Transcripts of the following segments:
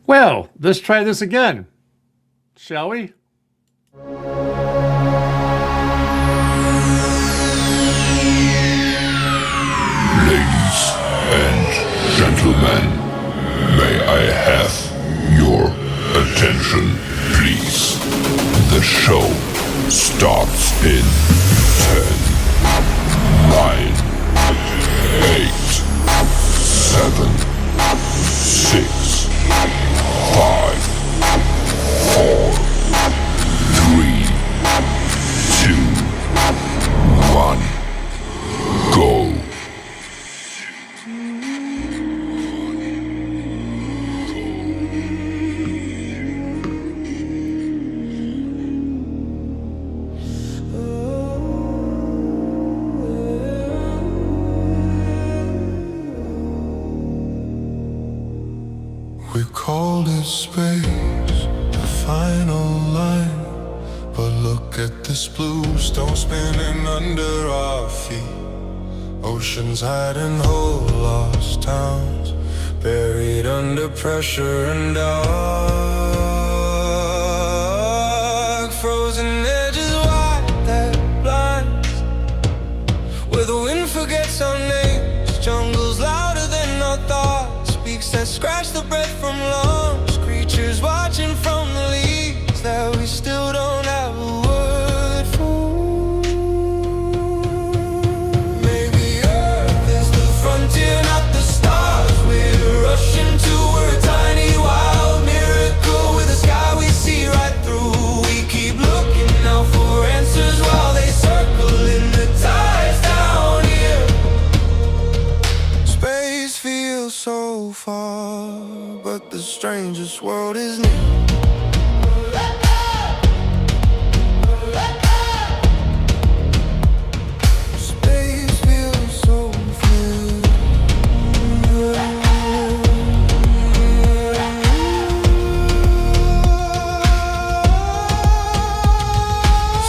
Well, let's try this again, shall we? Ladies and gentlemen, may I have your attention, please? The show starts in 10, 9, 8, 7, 6, 5, 4, 3, 2, 1, go. We called it space, the final line. But look at this blue stone spinning under our feet. Oceans hiding whole, lost towns, buried under pressure and dark. Frozen edges wide that blinds, where the wind forgets our names. Jungles louder than our thoughts, speaks that scratch the breath from lungs. Creatures watching from the leaves that we still don't have a word for. Maybe Earth is the frontier, not the stars. We're rushing toward a tiny wild miracle with a sky we see right through. We keep looking out for answers while they circle in the tides down here. Space feels so far, but the strangest world is near. Space feels so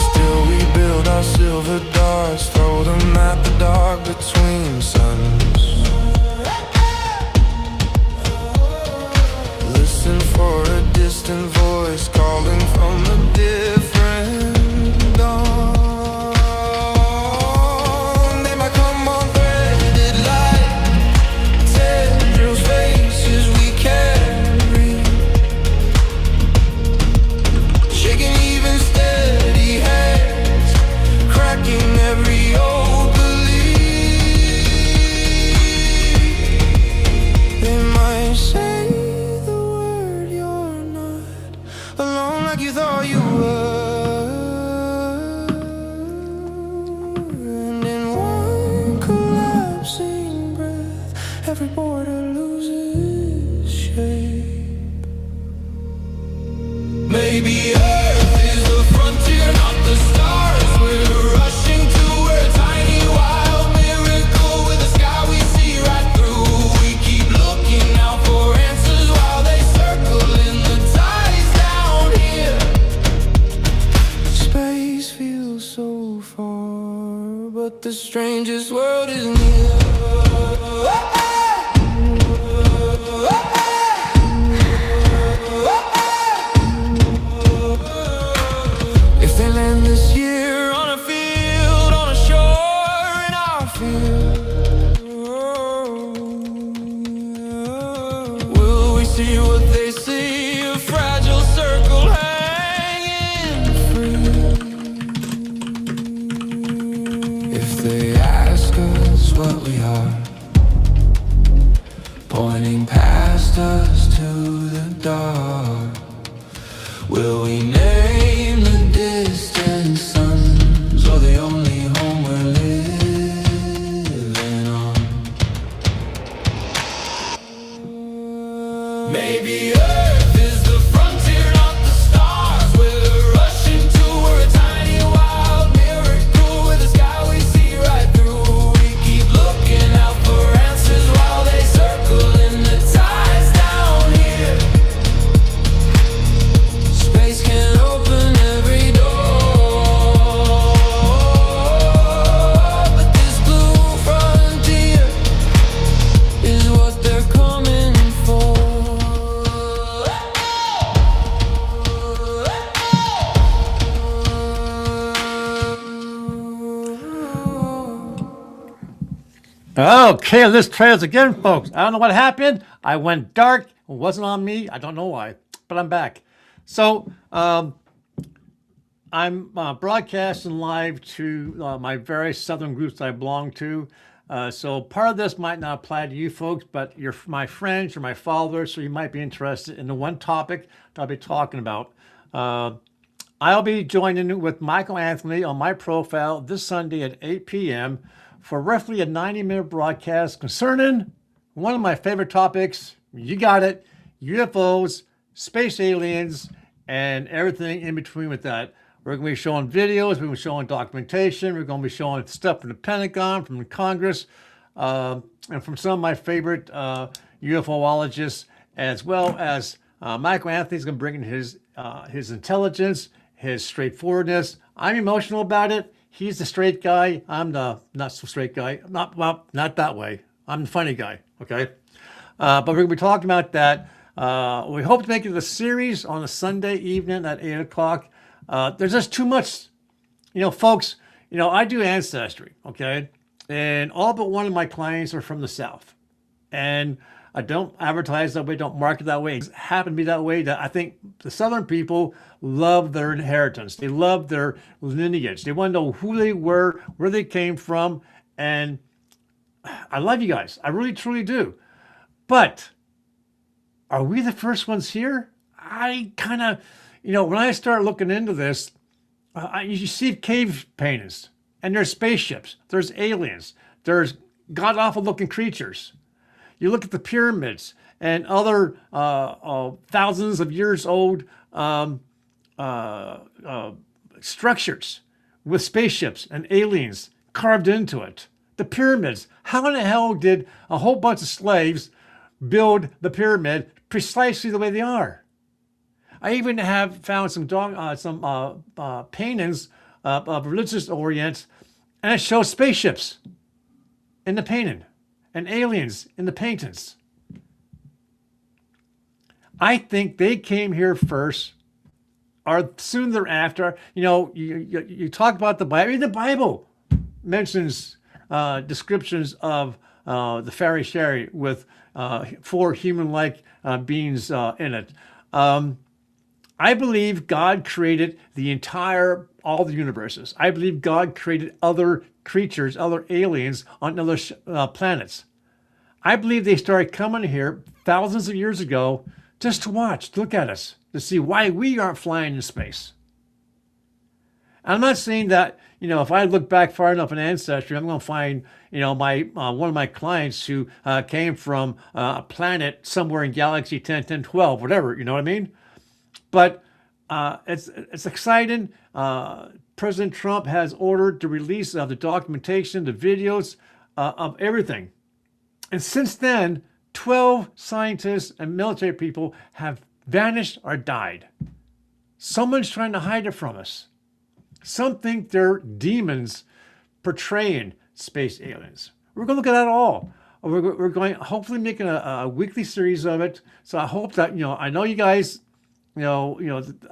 Still we build our silver darts, throw them at the dark between suns. Listen for a distant voice calling from a different dawn. They might come on threaded light, tendrils, faces we carry, shaking even steady hands, cracking every old belief. They might say alone like you thought you were, and in one collapsing breath, every border loses shape. Maybe Earth is the frontier, not the stars. We're rushing toward a tiny wild miracle with a sky we see right through. We keep looking out for answers while they circle in the tides down here. Space feels so far, but the strangest world is near. If they land this year on a field, on a shore in our field, will we see what they see? A fragile circle hanging free. If they ask us what we are, pointing past us to the dark, will we name the distant suns or the only home we're living on? Maybe Earth is the frontier, not the stars. We're rushing toward a tiny wild miracle with a sky we see right through. We keep looking out for answers while they circle in the tides down here. Space can open every door, but this blue frontier is what they're coming for. Okay, let's try this again, folks. I don't know what happened. I went dark. It wasn't on me. I don't know why, but I'm back. So I'm broadcasting live to my various Southern groups I belong to. So part of this might not apply to you folks, but you're my friends, you're my followers, so you might be interested in the one topic that I'll be talking about. I'll be joining with Michael Anthony on my profile this Sunday at 8 p.m. for roughly a 90-minute broadcast concerning one of my favorite topics. You got it, UFOs, space aliens, and everything in between with that. We're going to be showing videos, we're going to be showing documentation, we're going to be showing stuff from the Pentagon, from the Congress, and from some of my favorite UFOologists, as well as Michael Anthony's going to bring in his intelligence, his straightforwardness. I'm emotional about it. He's the straight guy. I'm the not so straight guy. Not that way. I'm the funny guy, okay? But we're going to be talking about that. We hope to make it a series on a Sunday evening at 8 o'clock. There's just too much, folks, I do ancestry, okay? And all but one of my clients are from the South. And I don't advertise that way, don't market that way. It happened to be that way that I think the Southern people love their inheritance. They love their lineage. They want to know who they were, where they came from. And I love you guys. I really, truly do. But are we the first ones here? I kind of, when I start looking into this, you see cave paintings, and there's spaceships, there's aliens, there's god-awful looking creatures. You look at the pyramids and other thousands of years old structures with spaceships and aliens carved into it. The pyramids. How in the hell did a whole bunch of slaves build the pyramid precisely the way they are? I even have found some paintings of religious orient, and it shows spaceships in the painting and aliens in the paintings. I think they came here first, or soon thereafter. You talk about the Bible. The Bible mentions descriptions of the fairy shari with 4 human-like beings in it. I believe God created all the universes. I believe God created other creatures, other aliens on other planets. I believe they started coming here thousands of years ago just to watch, to look at us, to see why we aren't flying in space. I'm not saying that, if I look back far enough in ancestry, I'm going to find, my one of my clients who came from a planet somewhere in galaxy 10, 10, 12, whatever, you know what I mean? But it's exciting. President Trump has ordered the release of the documentation, the videos of everything. And since then, 12 scientists and military people have vanished or died. Someone's trying to hide it from us. Some think they're demons portraying space aliens. We're going to look at that all. We're going hopefully making a weekly series of it. So I hope that, I know you guys, I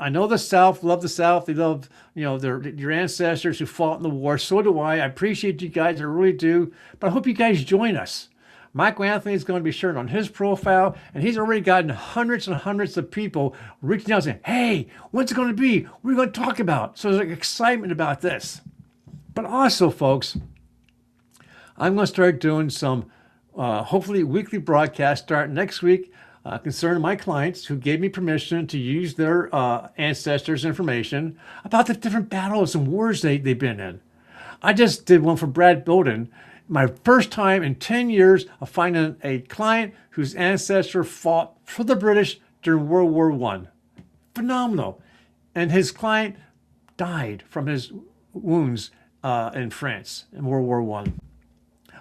know the South, love the South. They love, your ancestors who fought in the war. So do I. I appreciate you guys. I really do. But I hope you guys join us. Michael Anthony is going to be sharing on his profile, and he's already gotten hundreds and hundreds of people reaching out saying, hey, when's it going to be? What are we going to talk about? So there's excitement about this. But also, folks, I'm going to start doing some, hopefully, weekly broadcasts starting next week concerning my clients who gave me permission to use their ancestors' information about the different battles and wars they've been in. I just did one for Brad Bowden. My first time in 10 years of finding a client whose ancestor fought for the British during World War I. Phenomenal. And his client died from his wounds in France in World War I.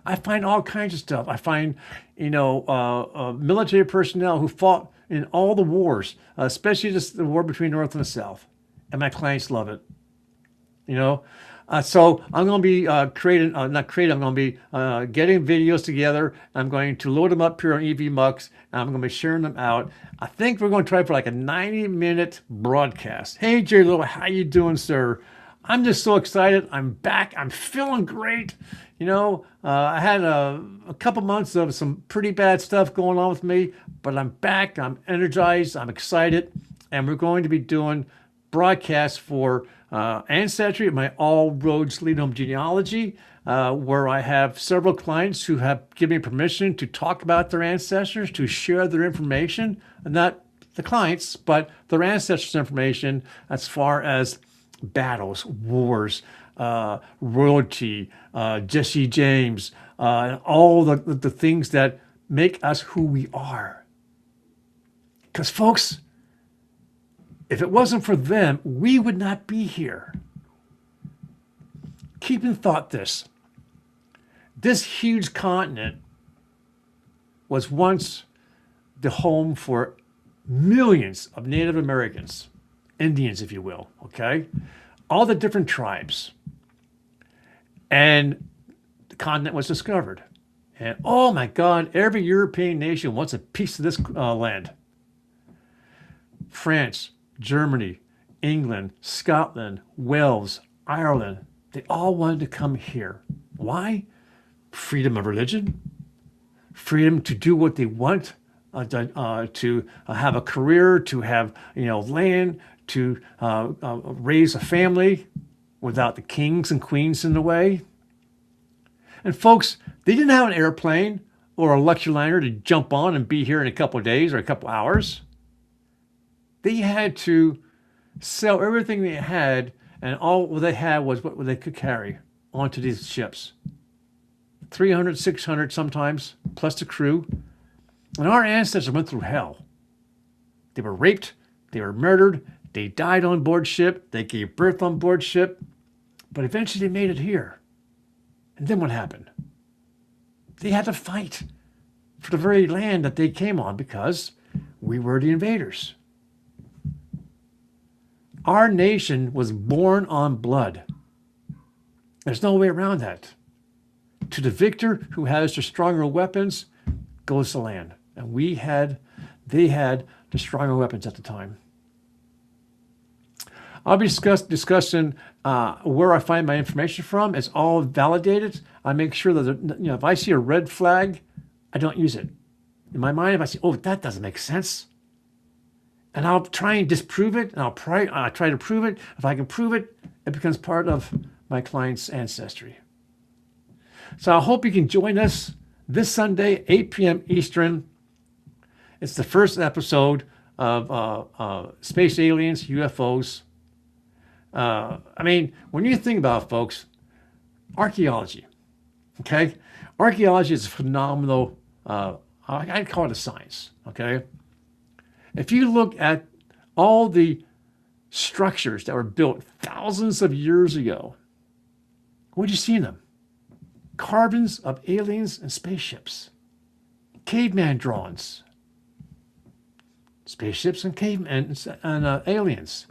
I find all kinds of stuff. I find, military personnel who fought in all the wars, especially the war between North and the South. And my clients love it. So I'm going to be I'm going to be getting videos together. I'm going to load them up here on EVMux, and I'm going to be sharing them out. I think we're going to try for like a 90-minute broadcast. Hey, Jerry Little, how you doing, sir? I'm just so excited. I'm back. I'm feeling great. I had a couple months of some pretty bad stuff going on with me, but I'm back. I'm energized. I'm excited. And we're going to be doing broadcasts for Ancestry, my All Roads Lead Home Genealogy, where I have several clients who have given me permission to talk about their ancestors, to share their information, and not the clients, but their ancestors' information as far as battles, wars, royalty, Jesse James, and all the things that make us who we are. Because, folks, if it wasn't for them, we would not be here. Keep in thought this. This huge continent was once the home for millions of Native Americans, Indians, if you will, okay? All the different tribes. And the continent was discovered. And oh my God, every European nation wants a piece of this land. France, Germany, England, Scotland, Wales, Ireland, they all wanted to come here. Why? Freedom of religion, freedom to do what they want, to have a career, to have land, to raise a family without the kings and queens in the way. And folks, they didn't have an airplane or a luxury liner to jump on and be here in a couple of days or a couple of hours. They had to sell everything they had, and all they had was what they could carry onto these ships. 300, 600 sometimes, plus the crew. And our ancestors went through hell. They were raped, they were murdered, they died on board ship, they gave birth on board ship, but eventually they made it here. And then what happened? They had to fight for the very land that they came on because we were the invaders. Our nation was born on blood. There's no way around that. To the victor who has the stronger weapons goes the land. And they had the stronger weapons at the time. I'll be discussing where I find my information from. It's all validated. I make sure that, if I see a red flag, I don't use it. In my mind, if I say, oh, that doesn't make sense, and I'll try and disprove it, and I'll try to prove it. If I can prove it, it becomes part of my client's ancestry. So I hope you can join us this Sunday, 8 p.m. Eastern. It's the first episode of Space Aliens, UFOs. When you think about it, folks, archaeology, okay? Archaeology is a phenomenal, I'd call it a science, okay? If you look at all the structures that were built thousands of years ago, what do you see in them? Carvings of aliens and spaceships, caveman drawings, spaceships and cavemen and aliens.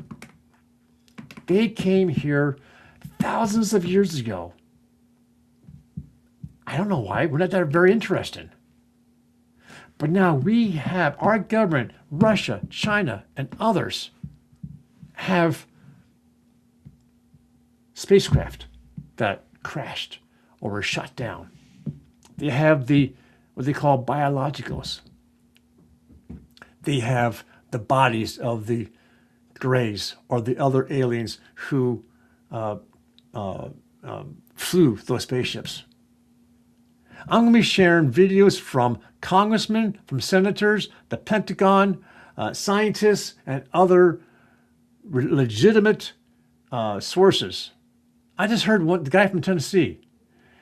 They came here thousands of years ago. I don't know why. We're not that very interested. But now we have our government, Russia, China, and others have spacecraft that crashed or were shot down. They have what they call biologicals. They have the bodies of the Greys or the other aliens who flew those spaceships. I'm going to be sharing videos from congressmen, from senators, the Pentagon, scientists, and other legitimate sources. I just heard the guy from Tennessee.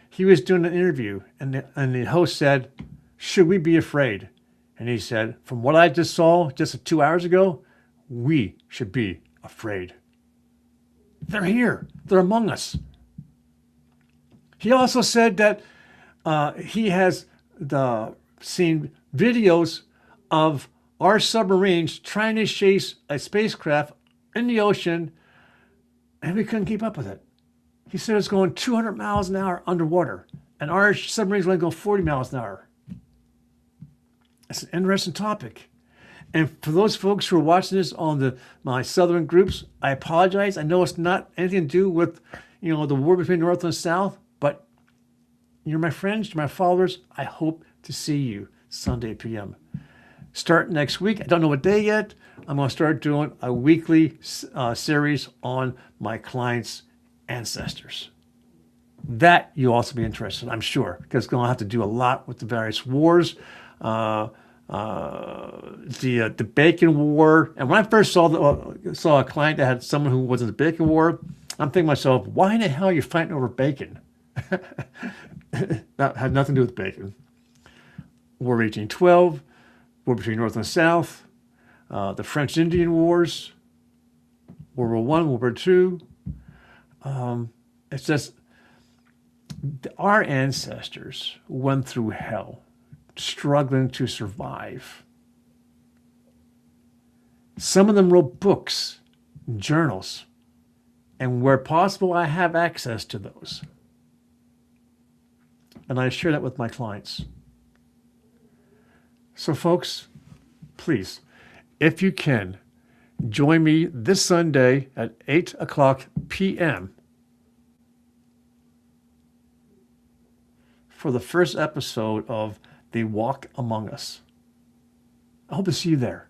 He was doing an interview, and the host said, "Should we be afraid?" And he said, "From what I just saw just 2 hours ago, we should be afraid." They're here. They're among us. He also said that he has seen videos of our submarines trying to chase a spacecraft in the ocean, and we couldn't keep up with it. He said it's going 200 miles an hour underwater, and our submarines only go 40 miles an hour. It's an interesting topic. And for those folks who are watching this on my southern groups, I apologize. I know it's not anything to do with, the war between North and South, but You're my friends, you're my followers. I hope to see you Sunday p.m. Start next week. I don't know what day yet. I'm going to start doing a weekly series on my clients' ancestors. That you'll also be interested in, I'm sure, because it's going to have to do a lot with the various wars, the Bacon War. And when I first saw a client that had someone who was in the Bacon War, I'm thinking to myself, why in the hell are you fighting over bacon? That had nothing to do with bacon. War of 1812, war between North and South, the French Indian Wars, World War I, World War II. It's just our ancestors went through hell, struggling to survive. Some of them wrote books, journals, and where possible, I have access to those. And I share that with my clients. So folks, please, if you can, join me this Sunday at 8 o'clock p.m. for the first episode of The Walk Among Us. I hope to see you there.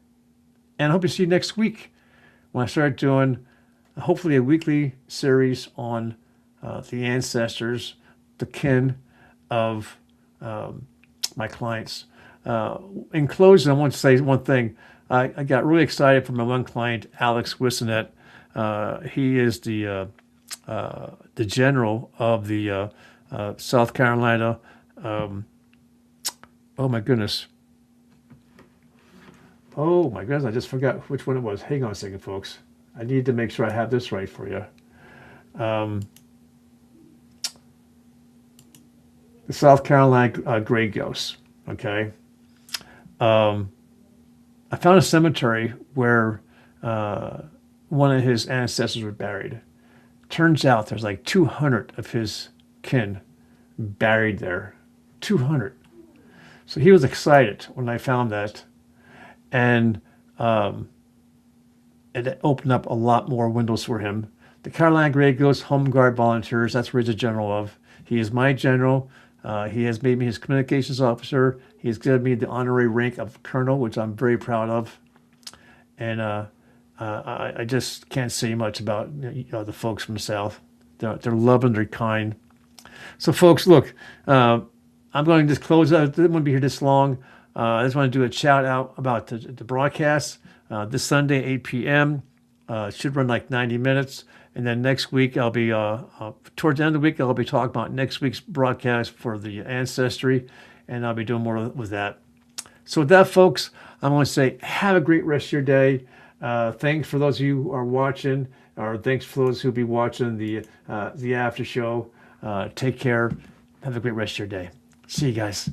And I hope to see you next week when I start doing hopefully a weekly series on the ancestors, the kin of my clients. In closing, I want to say one thing. I got really excited for my one client, Alex Wissonet. He is the general of the South Carolina. Oh my goodness. I just forgot which one it was. Hang on a second, folks. I need to make sure I have this right for you. The South Carolina Grey Ghost. Okay. I found a cemetery where one of his ancestors were buried. Turns out there's like 200 of his kin buried there. 200. So he was excited when I found that. And it opened up a lot more windows for him. The Carolina Grey Ghost Home Guard Volunteers, that's where he's a general of. He is my general. He has made me his communications officer. He has given me the honorary rank of colonel, which I'm very proud of. And I just can't say much about the folks from the South. They're loving, they're kind. So, folks, look, I'm going to just close out. I didn't want to be here this long. I just want to do a shout out about the broadcast this Sunday, 8 p.m. It should run like 90 minutes. And then next week, I'll be, towards the end of the week, I'll be talking about next week's broadcast for the ancestry, and I'll be doing more with that. So with that, folks, I'm going to say have a great rest of your day. Thanks for those of you who are watching, or thanks for those who'll be watching the after show. Take care. Have a great rest of your day. See you guys.